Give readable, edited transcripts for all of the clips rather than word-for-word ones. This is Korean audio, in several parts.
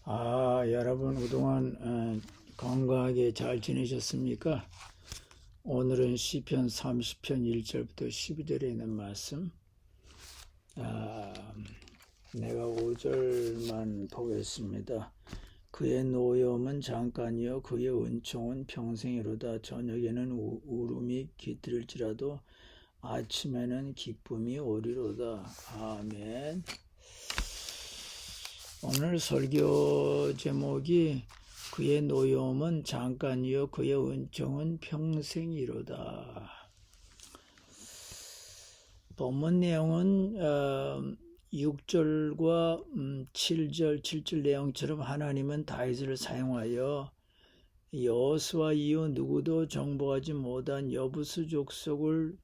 여러분 그동안 건강하게 잘 지내셨습니까? 오늘은 시편 30편 1절부터 12절에 있는 말씀. 내가 5절만 보겠습니다. 그의 노여움은 잠깐이요 그의 은총은 평생이로다. 저녁에는 울음이 깃들일지라도 아침에는 기쁨이 오리로다. 아멘. 오늘 설교 제목이 그의 노여움은 잠깐이요 그의 은총은 평생이로다. 본문 내용은 6절과 7절 내용처럼 하나님은 다윗을 사용하여 여호수아 이후 누구도 정복하지 못한 여부수 족속을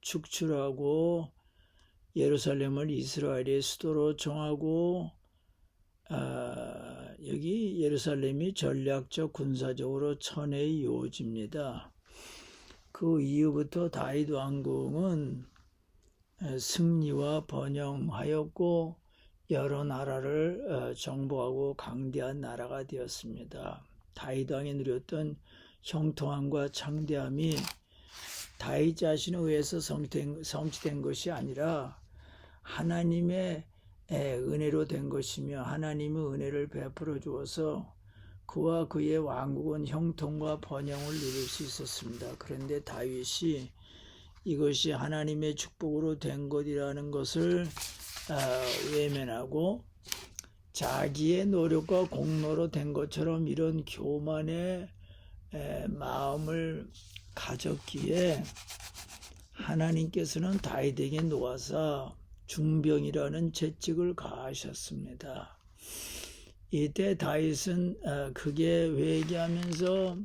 축출하고 예루살렘을 이스라엘의 수도로 정하고 여기 예루살렘이 전략적 군사적으로 천혜의 요지입니다. 그 이후부터 다윗 왕궁은 승리와 번영하였고 여러 나라를 정복하고 강대한 나라가 되었습니다. 다윗 왕이 누렸던 형통함과 창대함이 다윗 자신에 의해서 성취된 것이 아니라 하나님의 은혜로 된 것이며 하나님의 은혜를 베풀어 주어서 그와 그의 왕국은 형통과 번영을 누릴 수 있었습니다. 그런데 다윗이 이것이 하나님의 축복으로 된 것이라는 것을 외면하고 자기의 노력과 공로로 된 것처럼 이런 교만의 마음을 가졌기에 하나님께서는 다윗에게 놓아서 중병이라는 채찍을 가하셨습니다. 이때 다윗은 크게 회개하면서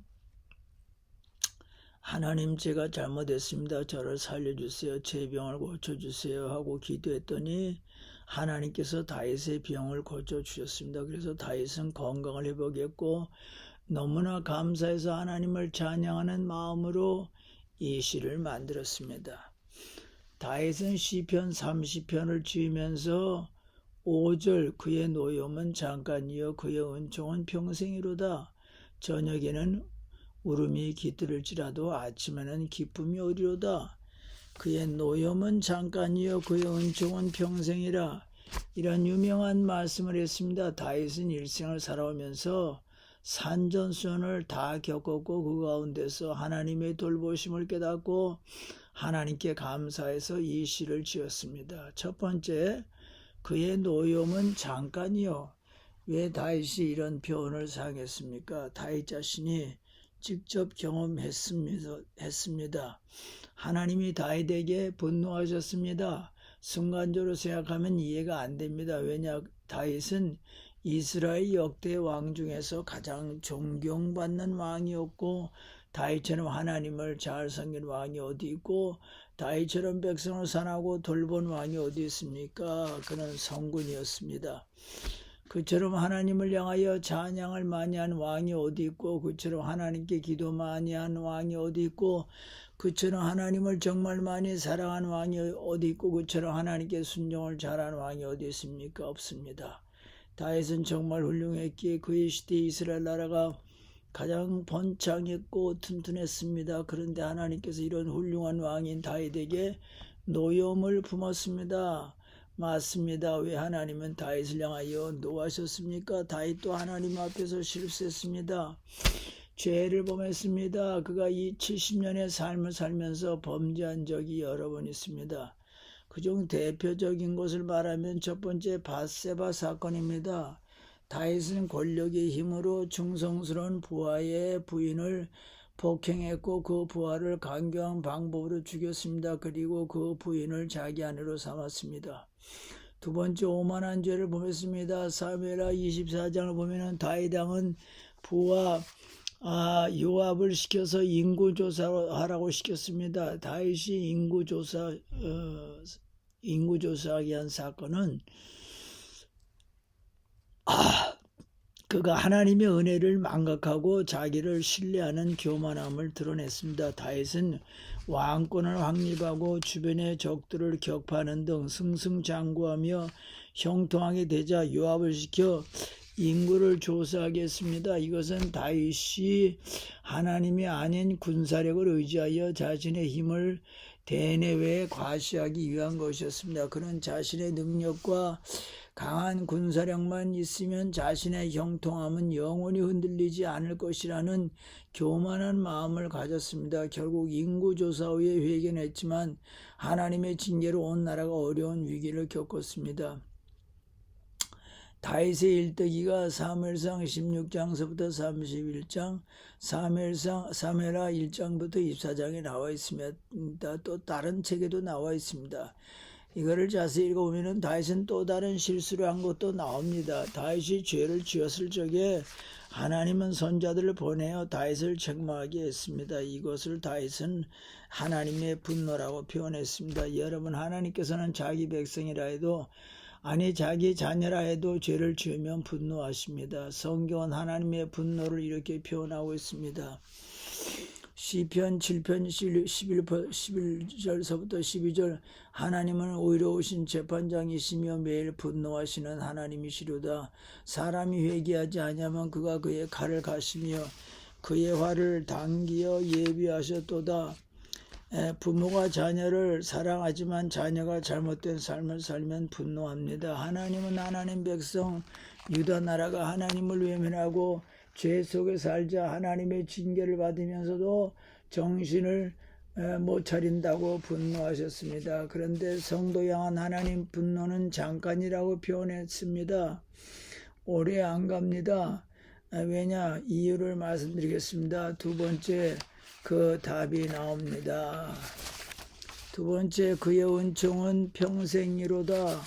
하나님, 제가 잘못했습니다. 저를 살려주세요. 제 병을 고쳐주세요 하고 기도했더니 하나님께서 다윗의 병을 고쳐주셨습니다. 그래서 다윗은 건강을 회복했고 너무나 감사해서 하나님을 찬양하는 마음으로 이 시를 만들었습니다. 다윗은 시편 30편을 지으면서 5절 그의 노여움은 잠깐이요 그의 은총은 평생이로다. 저녁에는 울음이 깃들일지라도 아침에는 기쁨이 오리로다. 그의 노여움은 잠깐이요 그의 은총은 평생이라. 이런 유명한 말씀을 했습니다. 다윗은 일생을 살아오면서 산전수전을 다 겪었고 그 가운데서 하나님의 돌보심을 깨닫고 하나님께 감사해서 이 시를 지었습니다. 첫 번째, 그의 노여움은 잠깐이요. 왜 다윗이 이런 표현을 사용했습니까? 다윗 자신이 직접 경험했습니다. 하나님이 다윗에게 분노하셨습니다. 순간적으로 생각하면 이해가 안 됩니다. 왜냐, 다윗은 이스라엘 역대 왕 중에서 가장 존경받는 왕이었고 다윗처럼 하나님을 잘 섬긴 왕이 어디 있고 다윗처럼 백성을 사랑하고 돌본 왕이 어디 있습니까? 그는 성군이었습니다. 그처럼 하나님을 향하여 찬양을 많이 한 왕이 어디 있고 그처럼 하나님께 기도 많이 한 왕이 어디 있고 그처럼 하나님을 정말 많이 사랑한 왕이 어디 있고 그처럼 하나님께 순종을 잘한 왕이 어디 있습니까? 없습니다. 다윗은 정말 훌륭했기에 그의 시대 이스라엘 나라가 가장 번창했고 튼튼했습니다. 그런데 하나님께서 이런 훌륭한 왕인 다윗에게 노여움을 품었습니다. 맞습니다. 왜 하나님은 다윗을 향하여 노하셨습니까? 다윗도 하나님 앞에서 실수했습니다. 죄를 범했습니다. 그가 이 70년의 삶을 살면서 범죄한 적이 여러 번 있습니다. 그중 대표적인 것을 말하면 첫 번째 밧세바 사건입니다. 다윗은 권력의 힘으로 충성스러운 부하의 부인을 폭행했고 그 부하를 강경한 방법으로 죽였습니다. 그리고 그 부인을 자기 아내로 삼았습니다. 두 번째 오만한 죄를 범했습니다. 사무엘하 24장을 보면 다윗 왕은 부하 요압을 시켜서 인구조사하라고 시켰습니다. 다윗이 인구조사하게 한 사건은 그가 하나님의 은혜를 망각하고 자기를 신뢰하는 교만함을 드러냈습니다. 다윗은 왕권을 확립하고 주변의 적들을 격파하는 등 승승장구하며 형통하게 되자 요압을 시켜 인구를 조사하겠습니다. 이것은 다윗이 하나님이 아닌 군사력을 의지하여 자신의 힘을 대내외에 과시하기 위한 것이었습니다. 그는 자신의 능력과 강한 군사력만 있으면 자신의 형통함은 영원히 흔들리지 않을 것이라는 교만한 마음을 가졌습니다. 결국 인구조사 후에 회개했지만 하나님의 징계로 온 나라가 어려운 위기를 겪었습니다. 다윗의 일대기가 사무엘상 16장서부터 31장, 사무엘하 1장부터 24장에 나와 있습니다. 또 다른 책에도 나와 있습니다. 이거를 자세히 읽어보면 다윗은 또 다른 실수를 한 것도 나옵니다. 다윗이 죄를 지었을 적에 하나님은 선자들을 보내어 다윗을 책망하게 했습니다. 이것을 다윗은 하나님의 분노라고 표현했습니다. 여러분, 하나님께서는 자기 백성이라 해도 아니 자기 자녀라 해도 죄를 지으면 분노하십니다. 성경은 하나님의 분노를 이렇게 표현하고 있습니다. 시편 7편 11절서부터 12절 하나님은 의로우신 재판장이시며 매일 분노하시는 하나님이시로다. 사람이 회개하지 아니하면 그가 그의 칼을 가시며 그의 화를 당기어 예비하셨도다. 부모가 자녀를 사랑하지만 자녀가 잘못된 삶을 살면 분노합니다. 하나님은 하나님 백성 유다 나라가 하나님을 외면하고 죄 속에 살자 하나님의 징계를 받으면서도 정신을 못 차린다고 분노하셨습니다. 그런데 성도 향한 하나님 분노는 잠깐이라고 표현했습니다. 오래 안 갑니다. 왜냐? 이유를 말씀드리겠습니다. 두 번째, 그 답이 나옵니다. 두 번째, 그의 은총은 평생이로다.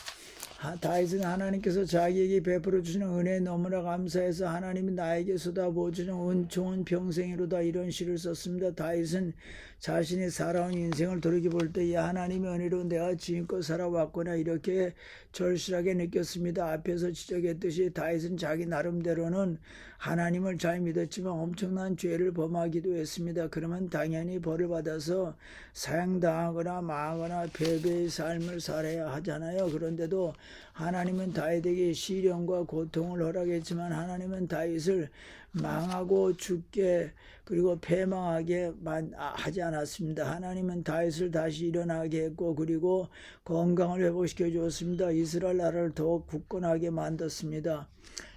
다윗은 하나님께서 자기에게 베풀어 주시는 은혜에 너무나 감사해서 하나님이 나에게 쏟아부어주는 은총은 평생이로다, 이런 시를 썼습니다. 다윗은 자신이 살아온 인생을 돌이켜볼 때 하나님의 은혜로 내가 지금껏 살아왔구나 이렇게 절실하게 느꼈습니다. 앞에서 지적했듯이 다윗은 자기 나름대로는 하나님을 잘 믿었지만 엄청난 죄를 범하기도 했습니다. 그러면 당연히 벌을 받아서 사형당하거나 망하거나 패배의 삶을 살아야 하잖아요. 그런데도 하나님은 다윗에게 시련과 고통을 허락했지만 하나님은 다윗을 망하고 죽게 그리고 패망하게 하지 않았습니다. 하나님은 다윗을 다시 일어나게 했고 그리고 건강을 회복시켜 주었습니다. 이스라엘 나라를 더욱 굳건하게 만들었습니다.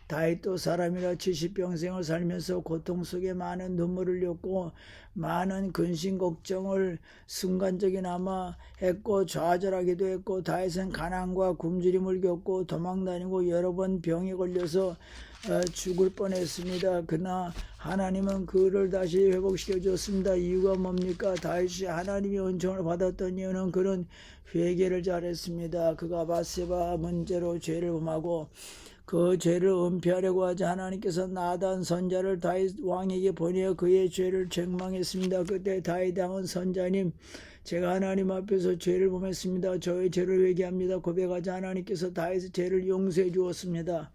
다윗도 사람이라 70평생을 살면서 고통 속에 많은 눈물을 흘렸고 많은 근심 걱정을 순간적이나마 했고 좌절하기도 했고 다윗은 가난과 굶주림을 겪고 도망다니고 여러 번 병에 걸려서 죽을 뻔했습니다. 그러나 하나님은 그를 다시 회복시켜 줬습니다. 이유가 뭡니까? 다윗이 하나님의 은총을 받았던 이유는 그는 회개를 잘했습니다. 그가 밧세바 문제로 죄를 범하고 그 죄를 은폐하려고 하자 하나님께서 나단 선자를 다윗 왕에게 보내어 그의 죄를 책망했습니다. 그때 다윗 왕은 선자님, 제가 하나님 앞에서 죄를 범했습니다. 저의 죄를 회개합니다. 고백하자 하나님께서 다윗의 죄를 용서해 주었습니다.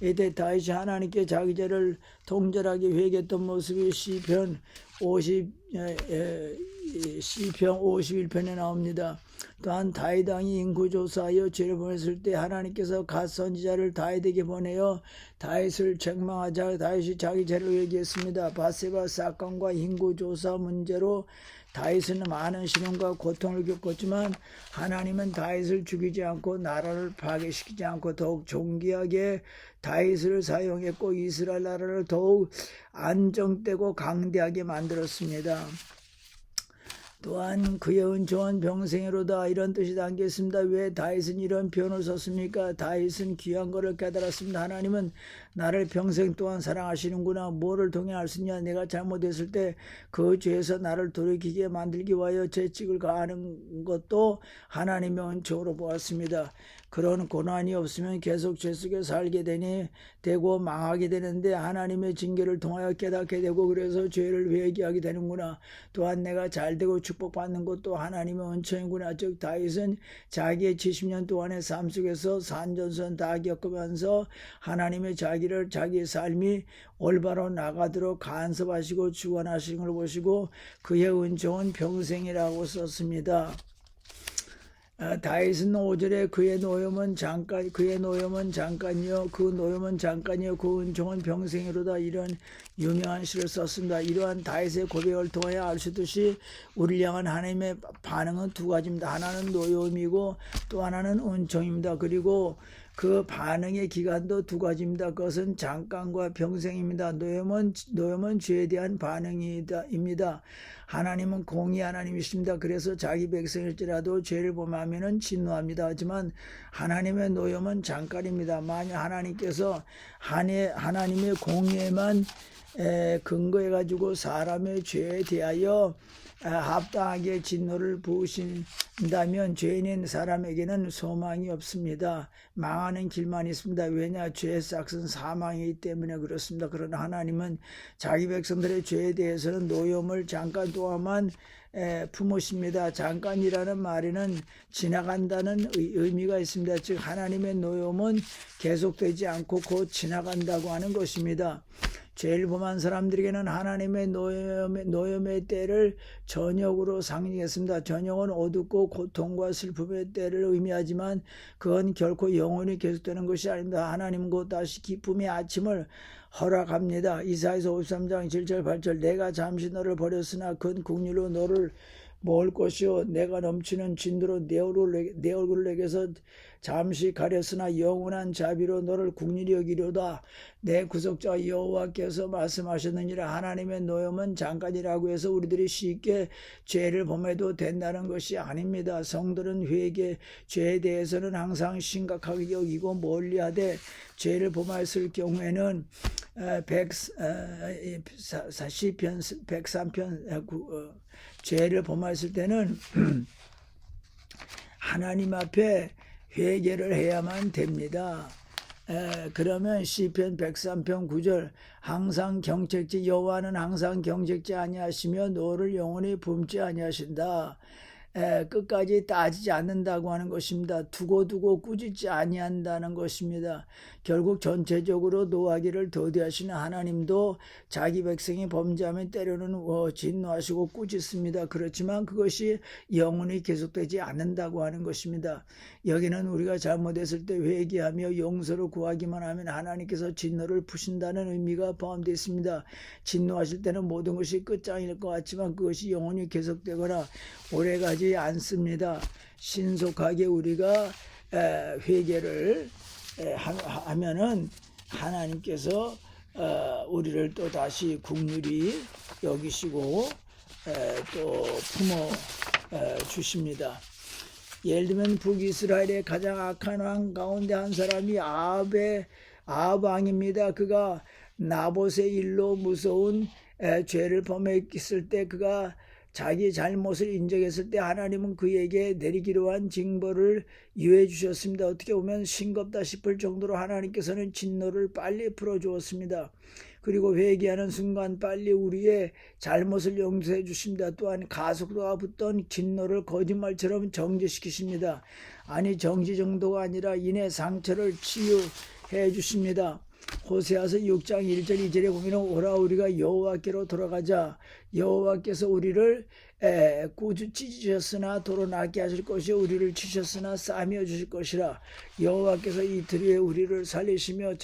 이때 다윗이 하나님께 자기 죄를 통절하게 회개했던 모습이 시편 51편에 나옵니다. 또한 다윗 왕이 인구조사하여 죄를 범했을 때 하나님께서 갓 선지자를 다윗에게 보내어 다윗을 책망하자 다윗이 자기 죄를 회개했습니다. 밧세바 사건과 인구조사 문제로 다윗은 많은 시련과 고통을 겪었지만 하나님은 다윗을 죽이지 않고 나라를 파괴시키지 않고 더욱 존귀하게 다윗을 사용했고 이스라엘 나라를 더욱 안정되고 강대하게 만들었습니다. 또한 그의 은총은 평생이로다, 이런 뜻이 담겨 있습니다. 왜 다윗은 이런 표현을 썼습니까? 다윗은 귀한 것을 깨달았습니다. 하나님은 나를 평생 동안 사랑하시는구나. 뭐를 통해 알 수 있냐? 내가 잘못했을 때 그 죄에서 나를 돌이키게 만들기 위하여 죄책을 가하는 것도 하나님의 은총으로 보았습니다. 그런 고난이 없으면 계속 죄 속에 살게 되고 망하게 되는데 하나님의 징계를 통하여 깨닫게 되고 그래서 죄를 회개하게 되는구나. 또한 내가 잘되고 축복받는 것도 하나님의 은총이구나. 즉 다윗은 자기의 70년 동안의 삶 속에서 산전수전 다 겪으면서 하나님의 자기의 삶이 올바로 나가도록 간섭하시고 주관하시는 걸 보시고 그의 은총은 평생이라고 썼습니다. 다윗은 5절에 그의 노염은 잠깐이요 그 노염은 잠깐이요 그 은총은 평생이로다 이런 유명한 시를 썼습니다. 이러한 다윗의 고백을 통하여 알 수 있듯이 우리를 향한 하나님의 반응은 두 가지입니다. 하나는 노염이고 또 하나는 은총입니다. 그리고 그 반응의 기간도 두 가지입니다. 그것은 잠깐과 평생입니다. 노염은 죄에 대한 반응입니다. 하나님은 공의 하나님이십니다. 그래서 자기 백성일지라도 죄를 범하면은 진노합니다. 하지만 하나님의 노염은 잠깐입니다. 만약 하나님께서 하나님의 공의에만 근거해 가지고 사람의 죄에 대하여 합당하게 진노를 부으신다면 죄인인 사람에게는 소망이 없습니다. 망하는 길만 있습니다. 왜냐? 죄의 싹은 사망이기 때문에 그렇습니다. 그러나 하나님은 자기 백성들의 죄에 대해서는 노염을 잠깐 동안만 품으십니다. 잠깐이라는 말에는 지나간다는 의미가 있습니다. 즉 하나님의 노염은 계속되지 않고 곧 지나간다고 하는 것입니다. 죄를 범한 사람들에게는 하나님의 노염의 때를 저녁으로 상징했습니다. 저녁은 어둡고 고통과 슬픔의 때를 의미하지만 그건 결코 영원히 계속되는 것이 아닙니다. 하나님은 곧 다시 기쁨의 아침을 허락합니다. 이사야서 53장 7절 8절 내가 잠시 너를 버렸으나 큰 긍휼로 너를 모을 것이요 내가 넘치는 진도로 내 얼굴을 내게서 잠시 가렸으나 영원한 자비로 너를 긍휼히 여기려다. 내 구속자 여호와께서 말씀하셨느니라. 하나님의 노염은 잠깐이라고 해서 우리들이 쉽게 죄를 범해도 된다는 것이 아닙니다. 성도는 죄에 대해서는 항상 심각하게 여기고 멀리하되 죄를 범했을 경우에는 시편 103편 죄를 범했을 때는 하나님 앞에 회개를 해야만 됩니다. 그러면 시편 103편 9절 항상 경책지 여호와는 항상 경책지 아니하시며 너를 영원히 붐지 아니하신다. 끝까지 따지지 않는다고 하는 것입니다. 두고 꾸짖지 아니한다는 것입니다. 결국 전체적으로 노하기를 더디하시는 하나님도 자기 백성이 범죄하면 때로는 진노하시고 꾸짖습니다. 그렇지만 그것이 영원히 계속되지 않는다고 하는 것입니다. 여기는 우리가 잘못했을 때 회개하며 용서를 구하기만 하면 하나님께서 진노를 푸신다는 의미가 포함되어 있습니다. 진노하실 때는 모든 것이 끝장일 것 같지만 그것이 영원히 계속되거나 오래가지 않습니다. 신속하게 우리가 회개를 하면은 하나님께서 우리를 또 다시 긍휼히 여기시고 또 품어 주십니다. 예를 들면 북이스라엘의 가장 악한 왕 가운데 한 사람이 아합 왕입니다. 그가 나봇의 일로 무서운 죄를 범했을 때 그가 자기 잘못을 인정했을 때 하나님은 그에게 내리기로 한 징벌을 유해 주셨습니다. 어떻게 보면 싱겁다 싶을 정도로 하나님께서는 진노를 빨리 풀어주었습니다. 그리고 회개하는 순간 빨리 우리의 잘못을 용서해 주십니다. 또한 가속도가 붙던 진노를 거짓말처럼 정지시키십니다. 아니 정지 정도가 아니라 이내 상처를 치유해 주십니다. 호세아서 6장 1절 2절에 보면 오라 우리가 여호와께로 돌아가자. 여호와께서 우리를 찢으셨으나 도로 낫게 하실 것이요 우리를 치셨으나 싸매어 주실 것이라. 여호와께서 이틀 후에 우리를 살리시며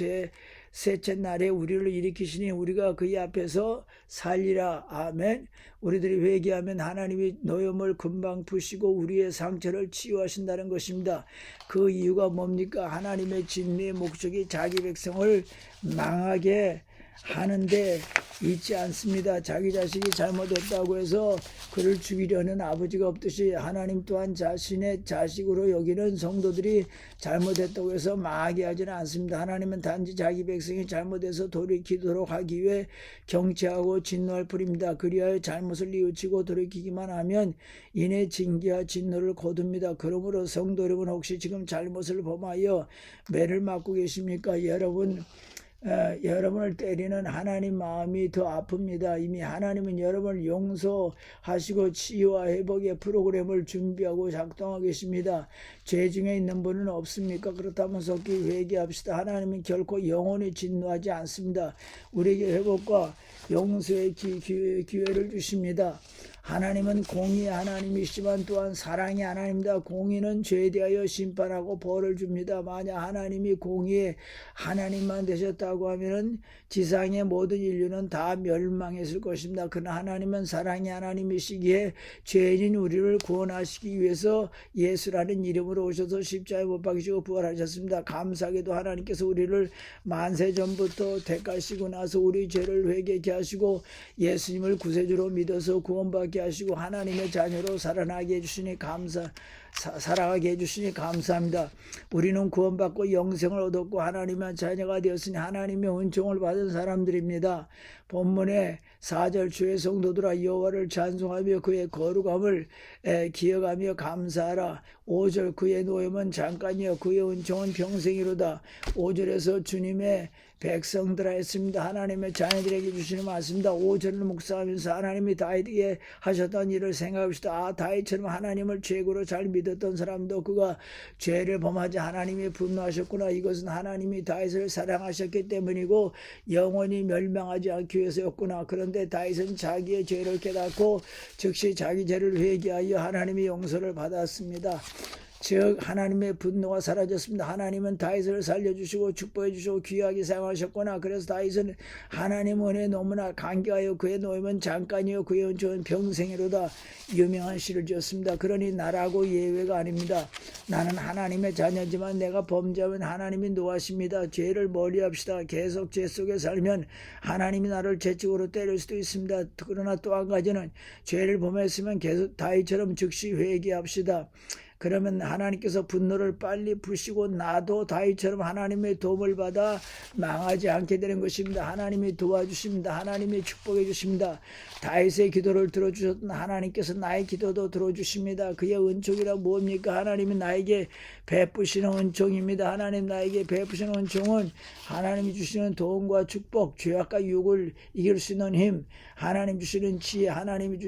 셋째 날에 우리를 일으키시니 우리가 그의 앞에서 살리라. 아멘. 우리들이 회개하면 하나님이 노염을 금방 푸시고 우리의 상처를 치유하신다는 것입니다. 그 이유가 뭡니까? 하나님의 진리의 목적이 자기 백성을 망하게 하는데 있지 않습니다. 자기 자식이 잘못했다고 해서 그를 죽이려는 아버지가 없듯이 하나님 또한 자신의 자식으로 여기는 성도들이 잘못했다고 해서 망하게 하지는 않습니다. 하나님은 단지 자기 백성이 잘못해서 돌이키도록 하기 위해 경채하고 진노할 뿐입니다. 그리하여 잘못을 뉘우치고 돌이키기만 하면 이내 징계와 진노를 거둡니다. 그러므로 성도 여러분 혹시 지금 잘못을 범하여 매를 맞고 계십니까? 여러분을 때리는 하나님 마음이 더 아픕니다. 이미 하나님은 여러분을 용서하시고 치유와 회복의 프로그램을 준비하고 작동하고 계십니다. 죄 중에 있는 분은 없습니까? 그렇다면 속히 회개합시다. 하나님은 결코 영원히 진노하지 않습니다. 우리에게 회복과 용서의 기회를 주십니다. 하나님은 공의의 하나님이시지만 또한 사랑의 하나님입니다. 공의는 죄에 대하여 심판하고 벌을 줍니다. 만약 하나님이 공의의 하나님만 되셨다고 하면은 지상의 모든 인류는 다 멸망했을 것입니다. 그러나 하나님은 사랑의 하나님이시기에 죄인인 우리를 구원하시기 위해서 예수라는 이름으로 오셔서 십자가에 못 박히시고 부활하셨습니다. 감사하게도 하나님께서 우리를 만세 전부터 택하시고 나서 우리 죄를 회개케 하시고 예수님을 구세주로 믿어서 구원받게 하시고 하나님의 자녀로 살아나게 해주시니 살아가게 해주시니 감사합니다. 우리는 구원받고 영생을 얻었고 하나님의 자녀가 되었으니 하나님의 은총을 받은 사람들입니다. 본문의 4절 주의 성도들아 여호와를 찬송하며 그의 거룩함을 기억하며 감사하라. 5절 그의 노염은 잠깐이요 그의 은총은 평생이로다. 5절에서 주님의 백성들아 했습니다. 하나님의 자녀들에게 주시는 말씀입니다. 5절을 묵상하면서 하나님이 다윗에게 하셨던 일을 생각합시다. 다윗처럼 하나님을 최고로 잘 믿었던 사람도 그가 죄를 범하지 하나님이 분노하셨구나. 이것은 하나님이 다윗을 사랑하셨기 때문이고 영원히 멸망하지 않기 위해서였구나. 그런데 다윗은 자기의 죄를 깨닫고 즉시 자기 죄를 회개하여 하나님의 용서를 받았습니다. 즉 하나님의 분노가 사라졌습니다. 하나님은 다윗을 살려주시고 축복해 주시고 귀하게 사용하셨구나. 그래서 다윗은 하나님 은혜에 너무나 감격하여 그의 노임은 잠깐이요 그의 은총은 평생이로다. 유명한 시를 지었습니다. 그러니 나라고 예외가 아닙니다. 나는 하나님의 자녀지만 내가 범죄하면 하나님이 노하십니다. 죄를 멀리합시다. 계속 죄 속에 살면 하나님이 나를 죄책으로 때릴 수도 있습니다. 그러나 또 한 가지는 죄를 범했으면 계속 다윗처럼 즉시 회개합시다. 그러면 하나님께서 분노를 빨리 푸시고 나도 다윗처럼 하나님의 도움을 받아 망하지 않게 되는 것입니다. 하나님이 도와주십니다. 하나님이 축복해 주십니다. 다윗의 기도를 들어주셨던 하나님께서 나의 기도도 들어주십니다. 그의 은총이란 뭡니까? 하나님이 나에게 베푸시는 은총입니다. 하나님 나에게 베푸시는 은총은 하나님이 주시는 도움과 축복, 죄악과 유혹을 이길 수 있는 힘, 하나님 주시는 지혜, 하나님이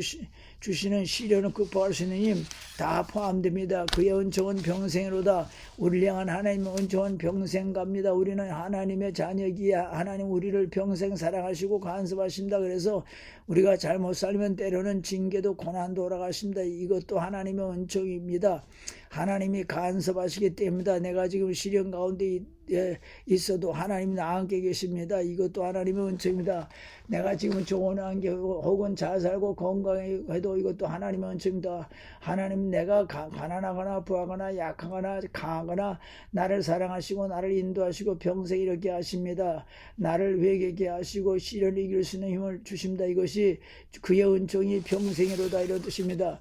주시는 시련을 극복할 수 있는 힘 다 포함됩니다. 그의 은총은 평생으로다. 우리를 향한 하나님의 은총은 평생 갑니다. 우리는 하나님의 자녀기에 하나님 우리를 평생 사랑하시고 간섭하십니다. 그래서 우리가 잘못 살면 때로는 징계도 고난도 오라가십니다. 이것도 하나님의 은총입니다. 하나님이 간섭하시기 때문이다. 내가 지금 시련 가운데 있어도 하나님이 나와 함께 계십니다. 이것도 하나님의 은총입니다. 내가 지금 좋은 환경 혹은 잘 살고 건강해도 이것도 하나님의 은총입니다. 하나님 내가 가난하거나 부하거나 약하거나 강하거나 나를 사랑하시고 나를 인도하시고 평생 이렇게 하십니다. 나를 회개케 하시고 시련을 이길 수 있는 힘을 주십니다. 이것이 그의 은총이 평생이로다 이런 뜻입니다.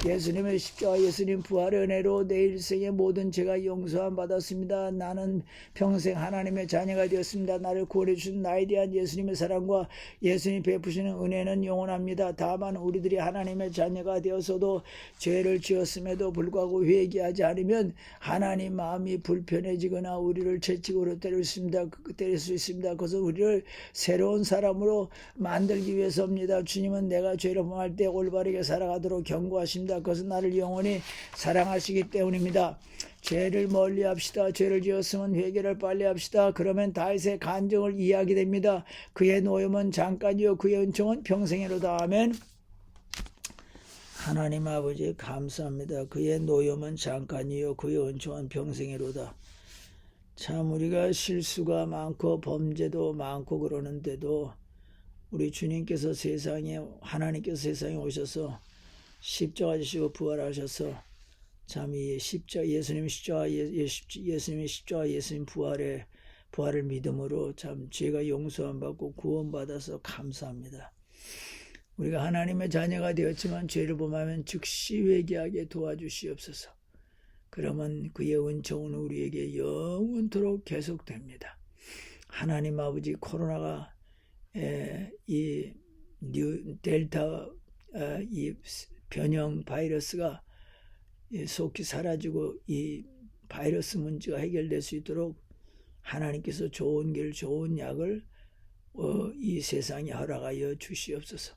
예수님의 십자가 예수님 부활의 은혜로 내 일생의 모든 죄가 용서함 받았습니다. 나는 평생 하나님의 자녀가 되었습니다. 나를 구원해 주신 나에 대한 예수님의 사랑과 예수님 베푸시는 은혜는 영원합니다. 다만 우리들이 하나님의 자녀가 되어서도 죄를 지었음에도 불구하고 회개하지 않으면 하나님 마음이 불편해지거나 우리를 채찍으로 때릴 수 있습니다. 그것은 우리를 새로운 사람으로 만들기 위해서입니다. 주님은 내가 죄를 범할 때 올바르게 살아가도록 경고하십니다. 그것은 나를 영원히 사랑하시기 때문입니다. 죄를 멀리합시다. 죄를 지었으면 회개를 빨리 합시다. 그러면 다윗의 간증을 이해하게 됩니다. 그의 노염은 잠깐이요 그의 은총은 평생이로다. 아멘. 하나님 아버지 감사합니다. 그의 노염은 잠깐이요 그의 은총은 평생이로다. 참 우리가 실수가 많고 범죄도 많고 그러는데도 우리 주님께서 하나님께서 세상에 오셔서 십자가 지시고 부활하셔서 참 이 예수님 십자가 예수님 부활을 믿음으로 참 죄가 용서함 받고 구원받아서 감사합니다. 우리가 하나님의 자녀가 되었지만 죄를 범하면 즉시 회개하게 도와주시옵소서. 그러면 그의 은총은 우리에게 영원토록 계속됩니다. 하나님 아버지 코로나가 이 델타 이 변형 바이러스가 속히 사라지고 이 바이러스 문제가 해결될 수 있도록 하나님께서 좋은 길 좋은 약을 이 세상에 허락하여 주시옵소서.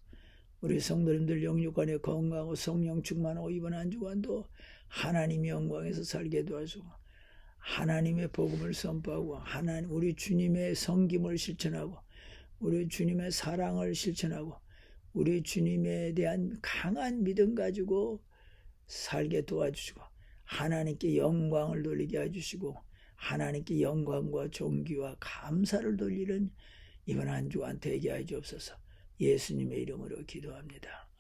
우리 성도님들 영육간에 건강하고 성령 충만하고 이번 한 주간도 하나님의 영광에서 살게 도와주고 하나님의 복음을 선포하고 우리 주님의 섬김을 실천하고 우리 주님의 사랑을 실천하고 우리 주님에 대한 강한 믿음 가지고 살게 도와주시고 하나님께 영광을 돌리게 해주시고 하나님께 영광과 존귀와 감사를 돌리는 이번 한 주간 되게 하여 주옵소서. 예수님의 이름으로 기도합니다.